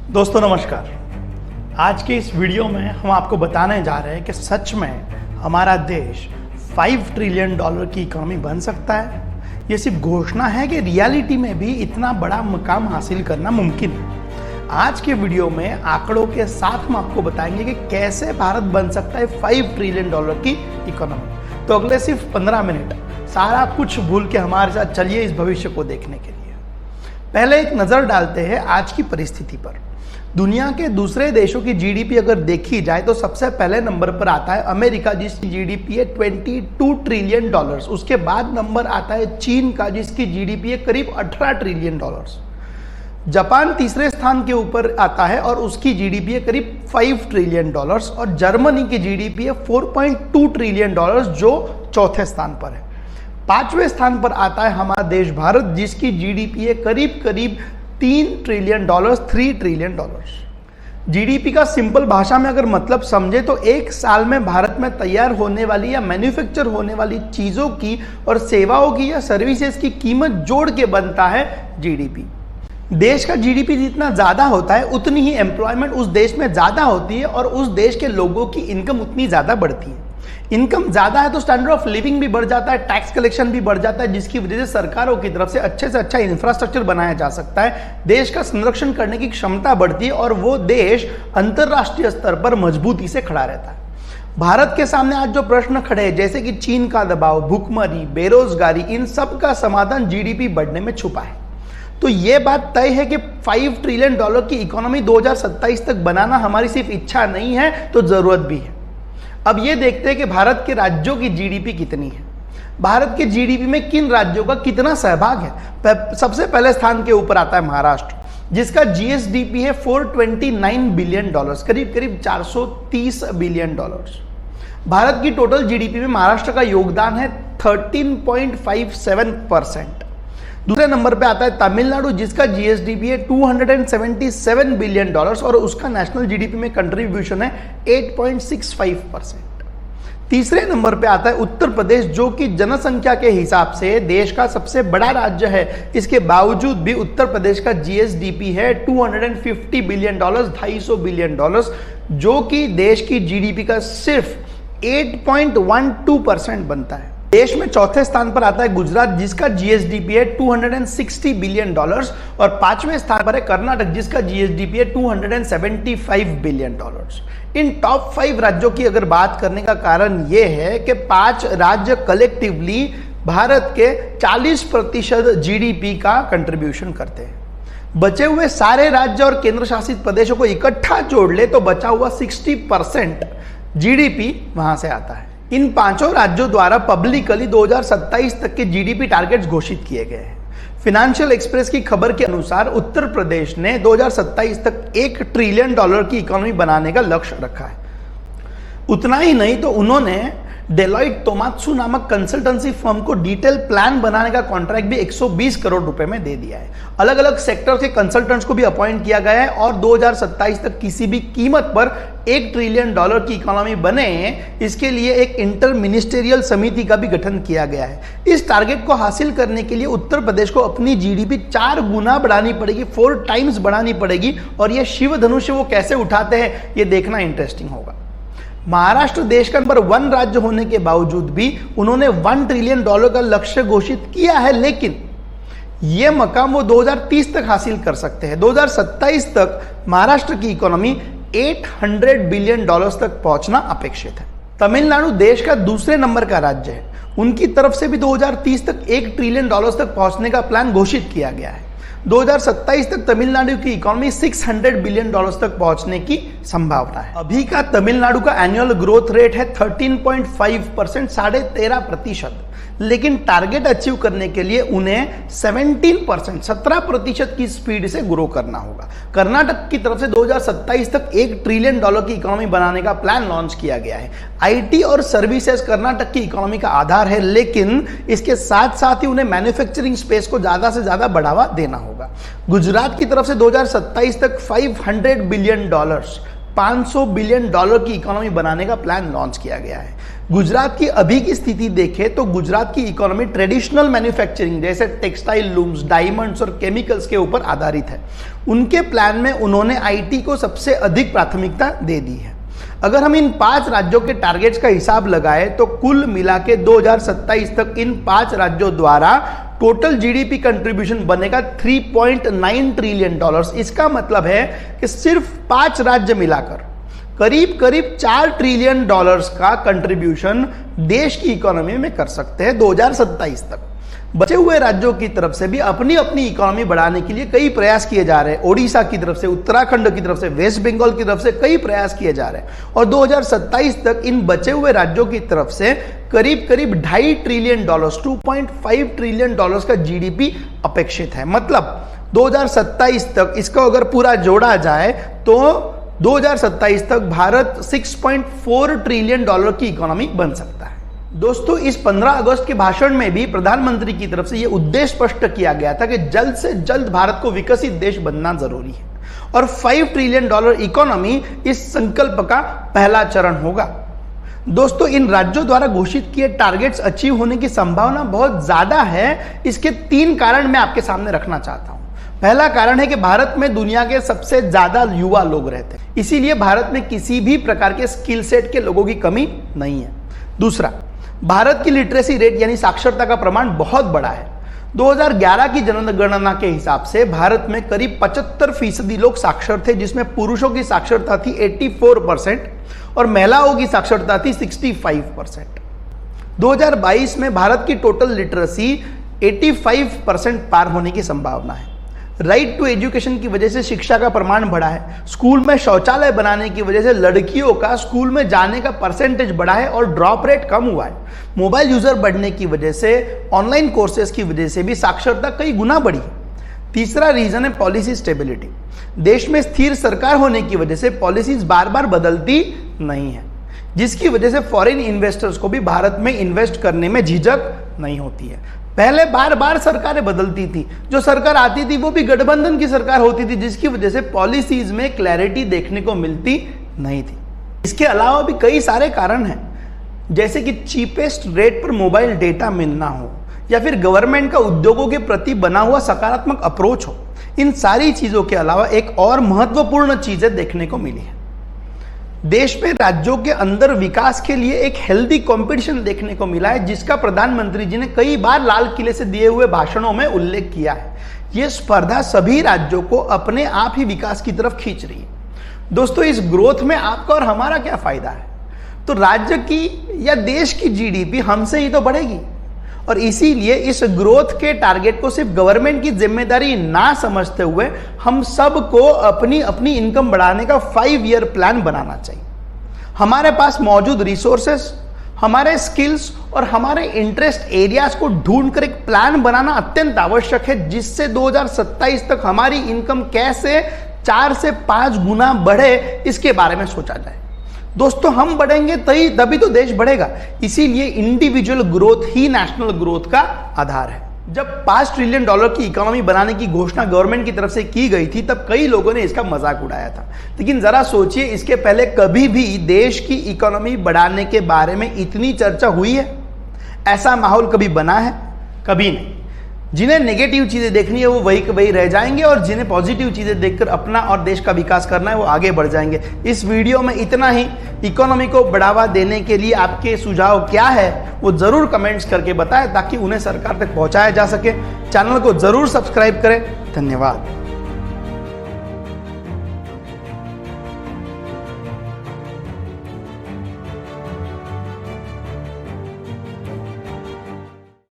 दोस्तों नमस्कार। आज के इस वीडियो में हम आपको बताने जा रहे हैं कि सच में हमारा देश 5 ट्रिलियन डॉलर की इकोनॉमी बन सकता है। ये सिर्फ घोषणा है कि रियलिटी में भी इतना बड़ा मुकाम हासिल करना मुमकिन है। आज के वीडियो में आंकड़ों के साथ हम आपको बताएंगे कि कैसे भारत बन सकता है 5 ट्रिलियन डॉलर की इकोनॉमी। तो अगले सिर्फ 15 मिनट सारा कुछ भूल के हमारे साथ चलिए इस भविष्य को देखने के लिए। पहले एक नज़र डालते हैं आज की परिस्थिति पर। दुनिया के दूसरे देशों की जीडीपी अगर देखी जाए तो सबसे पहले नंबर पर आता है अमेरिका, जिसकी जीडीपी है 22 ट्रिलियन डॉलर्स। उसके बाद नंबर आता है चीन का, जिसकी जीडीपी है करीब 18 ट्रिलियन डॉलर्स। जापान तीसरे स्थान के ऊपर आता है और उसकी जीडीपी है करीब 5 ट्रिलियन डॉलर्स। और जर्मनी की जीडीपी है 4.2 ट्रिलियन डॉलर्स, जो चौथे स्थान पर है। पांचवें स्थान पर आता है हमारा देश भारत, जिसकी जीडीपी है करीब 3 trillion dollars, 3 trillion dollars. GDP का सिंपल भाषा में अगर मतलब समझे तो एक साल में भारत में तैयार होने वाली या मैन्युफैक्चर होने वाली चीजों की और सेवाओं की या सर्विसेज की कीमत जोड़ के बनता है जीडीपी। देश का जीडीपी जितना ज्यादा होता है उतनी ही एम्प्लॉयमेंट उस देश में ज्यादा होती है और उस देश के लोगों की इनकम उतनी ज्यादा बढ़ती है। इनकम ज्यादा है तो स्टैंडर्ड ऑफ लिविंग भी बढ़ जाता है, टैक्स कलेक्शन भी बढ़ जाता है, जिसकी वजह से सरकारों की तरफ से अच्छा इंफ्रास्ट्रक्चर बनाया जा सकता है। देश का संरक्षण करने की क्षमता बढ़ती है और वो देश अंतरराष्ट्रीय स्तर पर मजबूती से खड़ा रहता है। भारत के सामने आज जो प्रश्न खड़े हैं, जैसे कि चीन का दबाव, भूखमरी, बेरोजगारी, इन सब का समाधान जीडीपी बढ़ने में छुपा है। तो ये बात तय है कि 5 ट्रिलियन डॉलर की इकोनॉमी 2027 तक बनाना हमारी सिर्फ इच्छा नहीं है तो जरूरत भी है। अब ये देखते हैं कि भारत के राज्यों की जीडीपी कितनी है। भारत के जीडीपी में किन राज्यों का कितना सहभाग है। सबसे पहले स्थान के ऊपर आता है महाराष्ट्र, जिसका जीएसडीपी है 429 बिलियन डॉलर्स, करीब 430 बिलियन डॉलर्स। भारत की टोटल जीडीपी में महाराष्ट्र का योगदान है 13.57%। दूसरे नंबर पे आता है तमिलनाडु, जिसका जीएसडीपी है 277 बिलियन डॉलर्स और उसका नेशनल जीडीपी में कंट्रीब्यूशन है 8.65%। तीसरे नंबर पे आता है उत्तर प्रदेश, जो कि जनसंख्या के हिसाब से देश का सबसे बड़ा राज्य है। इसके बावजूद भी उत्तर प्रदेश का जीएसडीपी है 250 बिलियन डॉलर्स, 250 बिलियन डॉलर्स, जो कि देश की जीडीपी का सिर्फ 8.12% बनता है। देश में चौथे स्थान पर आता है गुजरात, जिसका जीएसडीपी है 260 बिलियन डॉलर्स और पांचवें स्थान पर है कर्नाटक, जिसका जीएसडीपी है 275 बिलियन डॉलर्स। इन टॉप 5 राज्यों की अगर बात करने का कारण यह है कि 5 राज्य कलेक्टिवली भारत के 40% जीडीपी का कंट्रीब्यूशन करते हैं। बचे हुए सारे राज्य और केंद्र शासित प्रदेशों को इकट्ठा जोड़ ले तो बचा हुआ 60% जीडीपी वहां से आता है। इन 5 राज्यों द्वारा पब्लिकली 2027 तक के जीडीपी टारगेट्स घोषित किए गए हैं। फाइनेंशियल एक्सप्रेस की खबर के अनुसार उत्तर प्रदेश ने 2027 तक 1 ट्रिलियन डॉलर की इकोनॉमी बनाने का लक्ष्य रखा है। उतना ही नहीं तो उन्होंने डेलॉइट तोमात्सु नामक कंसल्टेंसी फर्म को डिटेल प्लान बनाने का कॉन्ट्रैक्ट भी 120 करोड़ रुपए में दे दिया है। अलग अलग सेक्टर के कंसल्टेंट्स को भी अपॉइंट किया गया है और 2027 तक किसी भी कीमत पर 1 ट्रिलियन डॉलर की इकोनॉमी बने, इसके लिए एक इंटर मिनिस्टेरियल समिति का भी गठन किया गया है। इस टारगेट को हासिल करने के लिए उत्तर प्रदेश को अपनी जीडीपी 4 गुना बढ़ानी पड़ेगी, 4 टाइम्स बढ़ानी पड़ेगी। और ये शिव धनुष वो कैसे उठाते हैं ये देखना इंटरेस्टिंग होगा। महाराष्ट्र देश का नंबर 1 राज्य होने के बावजूद भी उन्होंने 1 ट्रिलियन डॉलर का लक्ष्य घोषित किया है, लेकिन यह मकाम वो 2030 तक हासिल कर सकते हैं। 2027 तक महाराष्ट्र की इकोनॉमी 800 बिलियन डॉलर्स तक पहुंचना अपेक्षित है। तमिलनाडु देश का दूसरे नंबर का राज्य है, उनकी तरफ से भी 2030 तक 1 ट्रिलियन डॉलर्स तक पहुंचने का प्लान घोषित किया गया है। 2027 तक तमिलनाडु की इकोनॉमी 600 बिलियन डॉलर्स तक पहुंचने की संभावना है। अभी का तमिलनाडु का एनुअल ग्रोथ रेट है 13.5%, 13.5%। लेकिन टारगेट अचीव करने के लिए उन्हें 17% की स्पीड से ग्रो करना होगा। कर्नाटक की तरफ से 2027 तक 1 ट्रिलियन डॉलर की इकोनॉमी बनाने का प्लान लॉन्च किया गया है। आईटी और सर्विसेज कर्नाटक की इकोनॉमी का आधार है, लेकिन इसके साथ साथ ही उन्हें मैन्युफैक्चरिंग स्पेस को ज्यादा से ज्यादा बढ़ावा देना होगा। गुजरात की तरफ से 2027 तक 500 बिलियन डॉलर्स $500 बिलियन की इकोनॉमी बनाने का प्लान लॉन्च किया गया है। गुजरात की अभी की स्थिति देखें तो गुजरात की इकोनॉमी ट्रेडिशनल मैन्युफैक्चरिंग जैसे टेक्सटाइल, लूम्स, डायमंड्स और केमिकल्स के ऊपर आधारित है। उनके प्लान में उन्होंने आईटी को सबसे अधिक प्राथमिकता दे दी है। अगर हम इन 5 राज्यों के टारगेट्स का हिसाब लगाएं तो कुल मिला के 2027 तक इन 5 राज्यों द्वारा टोटल जीडीपी कंट्रीब्यूशन बनेगा $3.9 ट्रिलियन। इसका मतलब है कि सिर्फ 5 राज्य मिलाकर करीब करीब $4 ट्रिलियन का कंट्रीब्यूशन देश की इकोनॉमी में कर सकते हैं 2027 तक। बचे हुए राज्यों की तरफ से भी अपनी अपनी इकोनॉमी बढ़ाने के लिए कई प्रयास किए जा रहे हैं। ओडिशा की तरफ से, उत्तराखंड की तरफ से, वेस्ट बंगाल की तरफ से कई प्रयास किए जा रहे हैं और 2027 तक इन बचे हुए राज्यों की तरफ से करीब करीब $2.5 ट्रिलियन, $2.5 ट्रिलियन का जीडीपी अपेक्षित है। मतलब 2027 तक इसको अगर पूरा जोड़ा जाए तो 2027 तक भारत $6.4 ट्रिलियन की इकोनॉमी बन सकता है। दोस्तों, इस 15 अगस्त के भाषण में भी प्रधानमंत्री की तरफ से यह उद्देश्य स्पष्ट किया गया था कि जल्द से जल्द भारत को विकसित देश बनना जरूरी है और $5 ट्रिलियन इकोनॉमी इस संकल्प का पहला चरण होगा। दोस्तों, इन राज्यों द्वारा घोषित किए टारगेट्स अचीव होने की संभावना बहुत ज्यादा है। इसके 3 कारण मैं आपके सामने रखना चाहता हूं। पहला कारण है कि भारत में दुनिया के सबसे ज्यादा युवा लोग रहते हैं, इसीलिए भारत में किसी भी प्रकार के स्किल सेट के लोगों की कमी नहीं है। दूसरा, भारत की लिटरेसी रेट यानी साक्षरता का प्रमाण बहुत बड़ा है। 2011 की जनगणना के हिसाब से भारत में करीब 75% लोग साक्षर थे, जिसमें पुरुषों की साक्षरता थी 84% और महिलाओं की साक्षरता थी 65%। 2022 में भारत की टोटल लिटरेसी 85% पार होने की संभावना है। राइट टू एजुकेशन की वजह से शिक्षा का प्रमाण बढ़ा है। स्कूल में शौचालय बनाने की वजह से लड़कियों का स्कूल में जाने का परसेंटेज बढ़ा है और ड्रॉप रेट कम हुआ है। मोबाइल यूजर बढ़ने की वजह से, ऑनलाइन कोर्सेज की वजह से भी साक्षरता कई गुना बढ़ी है। तीसरा रीजन है पॉलिसी स्टेबिलिटी। देश में स्थिर सरकार होने की वजह से पॉलिसीज बार बार बदलती नहीं है, जिसकी वजह से फॉरेन इन्वेस्टर्स को भी भारत में इन्वेस्ट करने में झिझक नहीं होती है। पहले बार बार सरकारें बदलती थी, जो सरकार आती थी वो भी गठबंधन की सरकार होती थी, जिसकी वजह से पॉलिसीज में क्लैरिटी देखने को मिलती नहीं थी। इसके अलावा भी कई सारे कारण हैं, जैसे कि चीपेस्ट रेट पर मोबाइल डेटा मिलना हो या फिर गवर्नमेंट का उद्योगों के प्रति बना हुआ सकारात्मक अप्रोच हो। इन सारी चीजों के अलावा एक और महत्वपूर्ण चीजें देखने को मिली है। देश में राज्यों के अंदर विकास के लिए एक हेल्दी कंपटीशन देखने को मिला है, जिसका प्रधानमंत्री जी ने कई बार लाल किले से दिए हुए भाषणों में उल्लेख किया है। यह स्पर्धा सभी राज्यों को अपने आप ही विकास की तरफ खींच रही है। दोस्तों, इस ग्रोथ में आपका और हमारा क्या फायदा है? तो राज्य की या देश की जीडीपी हमसे ही तो बढ़ेगी और इसीलिए इस ग्रोथ के टारगेट को सिर्फ गवर्नमेंट की जिम्मेदारी ना समझते हुए हम सबको अपनी अपनी इनकम बढ़ाने का 5 ईयर प्लान बनाना चाहिए। हमारे पास मौजूद रिसोर्सेस, हमारे स्किल्स और हमारे इंटरेस्ट एरियाज को ढूंढकर एक प्लान बनाना अत्यंत आवश्यक है, जिससे 2027 तक हमारी इनकम कैसे 4 से 5 गुना बढ़े इसके बारे में सोचा जाए। दोस्तों, हम बढ़ेंगे तभी तो देश बढ़ेगा। इसीलिए इंडिविजुअल ग्रोथ ही नेशनल ग्रोथ का आधार है। जब $5 ट्रिलियन की इकोनॉमी बनाने की घोषणा गवर्नमेंट की तरफ से की गई थी, तब कई लोगों ने इसका मजाक उड़ाया था। लेकिन जरा सोचिए, इसके पहले कभी भी देश की इकोनॉमी बढ़ाने के बारे में इतनी चर्चा हुई है? ऐसा माहौल कभी बना है? कभी नहीं। जिन्हें नेगेटिव चीजें देखनी है वो वही रह जाएंगे और जिन्हें पॉजिटिव चीजें देखकर अपना और देश का विकास करना है वो आगे बढ़ जाएंगे। इस वीडियो में इतना ही। इकोनॉमी को बढ़ावा देने के लिए आपके सुझाव क्या है वो जरूर कमेंट्स करके बताएं, ताकि उन्हें सरकार तक पहुंचाया जा सके। चैनल को जरूर सब्सक्राइब करें। धन्यवाद।